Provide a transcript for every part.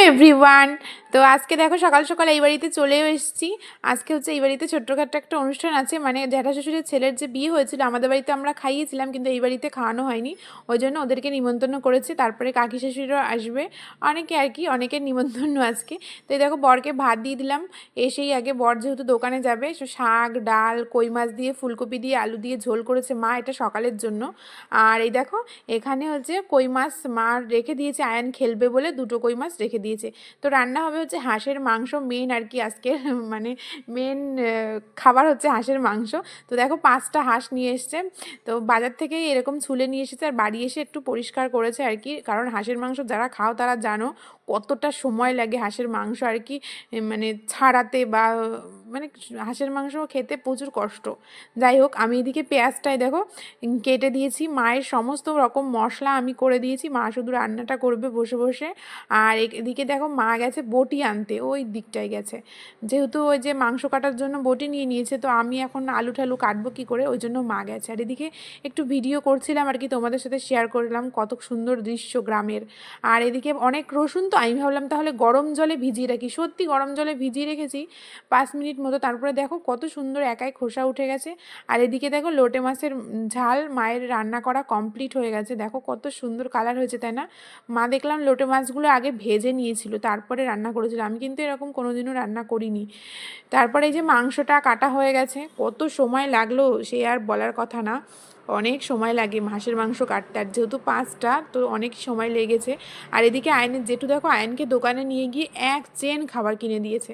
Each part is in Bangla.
এভরিওয়ান। তো আজকে দেখো সকাল সকাল এই বাড়িতে চলেও এসেছি। আজকে হচ্ছে এই বাড়িতে ছোট্টখাট্ট একটা অনুষ্ঠান আছে, মানে জ্যাঠা শ্বশুরের ছেলের যে বিয়ে হয়েছিল আমাদের বাড়িতে আমরা খাইয়েছিলাম, কিন্তু এই বাড়িতে খাওয়ানো হয়নি। ওই জন্য ওদেরকে নিমন্ত্রণ করেছি। তারপরে কাকি শাশুড়িও আসবে, অনেকে আর কি, অনেকের নিমন্ত্রণ আজকে। তো এই দেখো বরকে ভাত দিয়ে দিলাম। এসেই আগে বর যেহেতু দোকানে যাবে, শাক ডাল কই মাছ দিয়ে ফুলকপি দিয়ে আলু দিয়ে ঝোল করেছে মা, এটা সকালের জন্য। আর এই দেখো এখানে হচ্ছে কই মাছ মা রেখে দিয়েছে, আয়ান খেলবে বলে দুটো কই মাছ রেখে দিয়েছে। তো রান্না হবে হচ্ছে হাঁসের মাংস, মেন আর কি আজকে মানে মেন খাবার হচ্ছে হাঁসের মাংস। তো দেখো 5টা হাঁস নিয়ে এসছে, তো বাজার থেকে এরকম ছুলে নিয়ে এসেছে, আর বাড়ি এসে একটু পরিষ্কার করেছে আর কি। কারণ হাঁসের মাংস যারা খাও তারা জানো কতটা সময় লাগে হাঁসের মাংস আর কি, মানে ছাড়াতে বা মানে হাঁসের মাংস খেতে প্রচুর কষ্ট। যাই হোক, আমি এদিকে পেঁয়াজটাই দেখো কেটে দিয়েছি, মায়ের সমস্ত রকম মশলা আমি করে দিয়েছি, মা শুধু রান্নাটা করবে বসে বসে। আর এদিকে দেখো মা গেছে বটি আনতে, ওই দিকটায় গেছে, যেহেতু ওই যে মাংস কাটার জন্য বটি নিয়ে নিয়েছে। তো আমি এখন আলু ঠালু কাটবো কী করে, ওই জন্য মা গেছে। আর এদিকে একটু ভিডিও করছিলাম আর কি, তোমাদের সাথে শেয়ার করলাম কত সুন্দর দৃশ্য গ্রামের। আর এদিকে অনেক রসুন, তো আমি ভাবলাম তাহলে গরম জলে ভিজিয়ে রাখি, সত্যি গরম জলে ভিজিয়ে রেখেছি 5 মিনিট মতো। তারপরে দেখো কত সুন্দর একাই খোসা উঠে গেছে। আর এদিকে দেখো লোটে মাছের ঝাল মায়ের রান্না করা কমপ্লিট হয়ে গেছে, দেখো কত সুন্দর কালার হয়েছে তাই না। মা দেখলাম লোটে মাছগুলো আগে ভেজে নিয়েছিল তারপরে রান্না করেছিল, আমি কিন্তু এরকম কোনোদিনও রান্না করিনি। তারপরে এই যে মাংসটা কাটা হয়ে গেছে, কত সময় লাগলো সে আর বলার কথা না, অনেক সময় লাগে হাঁসের মাংস কাটতে, আর যেহেতু 5টা তো অনেক সময় লেগেছে। আর এদিকে আয়নের জেঠু দেখো আয়নকে দোকানে নিয়ে গিয়ে এক চেন খাবার কিনে দিয়েছে,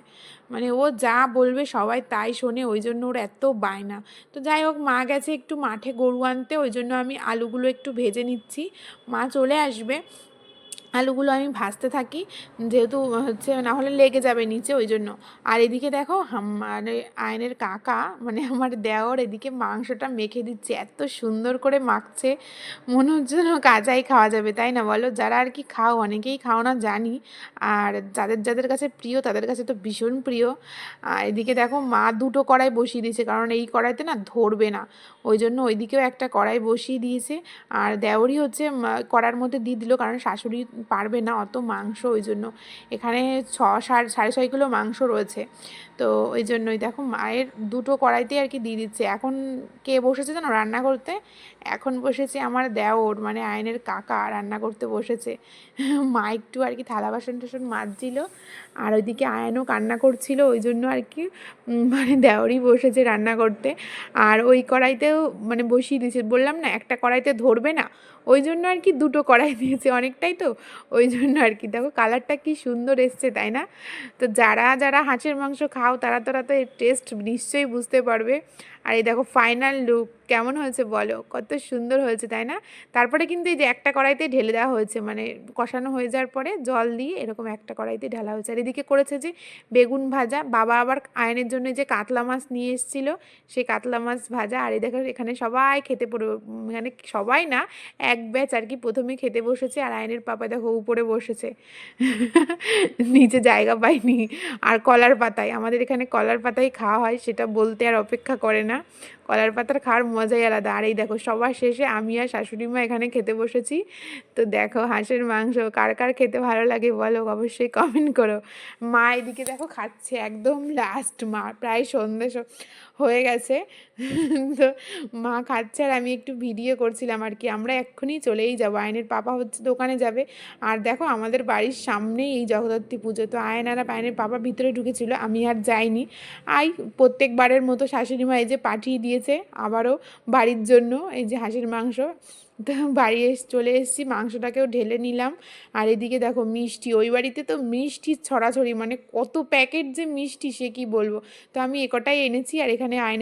মানে ও যা বলবে সবাই তাই শোনে, ওই জন্য ওর এত বায়না। তো যাই হোক, মা গেছে একটু মাঠে গরু আনতে, ওই জন্য আমি আলুগুলো একটু ভেজে নিচ্ছি, মা চলে আসবে। আলুগুলো আমি ভাজতে থাকি, যেহেতু হচ্ছে না হলে লেগে যাবে নিচে, ওই জন্য। আর এদিকে দেখো মানে আয়নের কাকা মানে আমার দেওর এদিকে মাংসটা মেখে দিচ্ছে, এত সুন্দর করে মাখছে, মনে হচ্ছে যেন কাঁচাই খাওয়া যাবে, তাই না বলো? যারা আর কি খাও, অনেকেই খাও না জানি, আর যাদের যাদের কাছে প্রিয় তাদের কাছে তো ভীষণ প্রিয়। আর এদিকে দেখো মা দুটো কড়াই বসিয়ে দিয়েছে, কারণ এই কড়াইতে না ধরবে না, ওই জন্য ওইদিকেও একটা কড়াই বসিয়ে দিয়েছে। আর দেওরই হচ্ছে কড়ার মধ্যে দিয়ে দিল, কারণ শাশুড়ি পারবে না অত মাংস, ওই জন্য। এখানে 6.5 কিলো মাংস রয়েছে, তো ওই জন্যই দেখো মায়ের দুটো কড়াইতে আর কি দিয়ে দিচ্ছে। এখন কে বসেছে জানো রান্না করতে? এখন বসেছে আমার দেওর, মানে আয়নের কাকা রান্না করতে বসেছে। মা একটু আর কি থালা বাসন টাসন মাজছিল, আর ওইদিকে আয়নও কান্না করছিল, ওই জন্য আর কি মানে দেওরই বসেছে রান্না করতে। আর ওই কড়াইতেও মানে বসিয়ে দিয়েছে, বললাম না একটা কড়াইতে ধরবে না, ওই জন্য আর কি দুটো কড়াই দিয়েছে, অনেকটাই তো, ওই জন্য আর কি। দেখো কালারটা কি সুন্দর এসছে তাই না? তো যারা যারা হাঁসের মাংস খাও তারা তো এর টেস্ট নিশ্চয়ই বুঝতে পারবে। আর এই দেখো ফাইনাল লুক কেমন হয়েছে বলো, কত সুন্দর হয়েছে তাই না? তারপরে কিন্তু এই যে একটা কড়াইতে ঢেলে দেওয়া হয়েছে, মানে কষানো হয়ে যাওয়ার পরে জল দিয়ে এরকম একটা কড়াইতে ঢালা হয়েছে। আর এদিকে করেছে যে বেগুন ভাজা, বাবা আবার আয়নের জন্য যে কাতলা মাছ নিয়ে এসেছিল, সেই কাতলা মাছ ভাজা। আর এই দেখো এখানে সবাই খেতে পড়বে, মানে সবাই না, এক ব্যাচ আর কি প্রথমে খেতে বসেছে। আর আয়নের পাপা দেখো উপরে বসেছে, নিচে জায়গা পায়নি। আর কলার পাতায়, আমাদের এখানে কলার পাতায় খাওয়া হয়, সেটা বলতে আর অপেক্ষা করে না, কলার পাতার খাওয়ার মজাই আলাদা। আর এই দেখো সবার শেষে আমি আর শাশুড়ি মা এখানে খেতে বসেছি। তো দেখো হাঁসের মাংস কার কার খেতে ভালো লাগে বলো, অবশ্যই কমেন্ট করো। মা এদিকে দেখো খাচ্ছে একদম লাস্ট, মা প্রায় সন্ধে হয়ে গেছে, তো মা খাচ্ছে আর আমি একটু ভিডিও করছিলাম আর কি। আমরা এক্ষুনি চলেই যাবো, আয়নের পাপা হচ্ছে দোকানে যাবে। আর দেখো আমাদের বাড়ির সামনেই এই জগদ্ধাত্রী পুজো, তো আয়নের পাপা ভিতরে ঢুকেছিল, আমি আর যাইনি। প্রত্যেকবারের মতো শাশুড়ি মা এই যে পাঠিয়ে দিয়েছে আবারও বাড়ির জন্য এই যে হাঁসের মাংস। তো বাড়ি চলে এসেছি, মাংসটাকেও ঢেলে নিলাম। আর এদিকে দেখো মিষ্টি, ওই বাড়িতে তো মিষ্টির ছড়াছড়ি, মানে কত প্যাকেট যে মিষ্টি সে কি বলবো। তো আমি একটাই এনেছি, আর এখানে আয়নের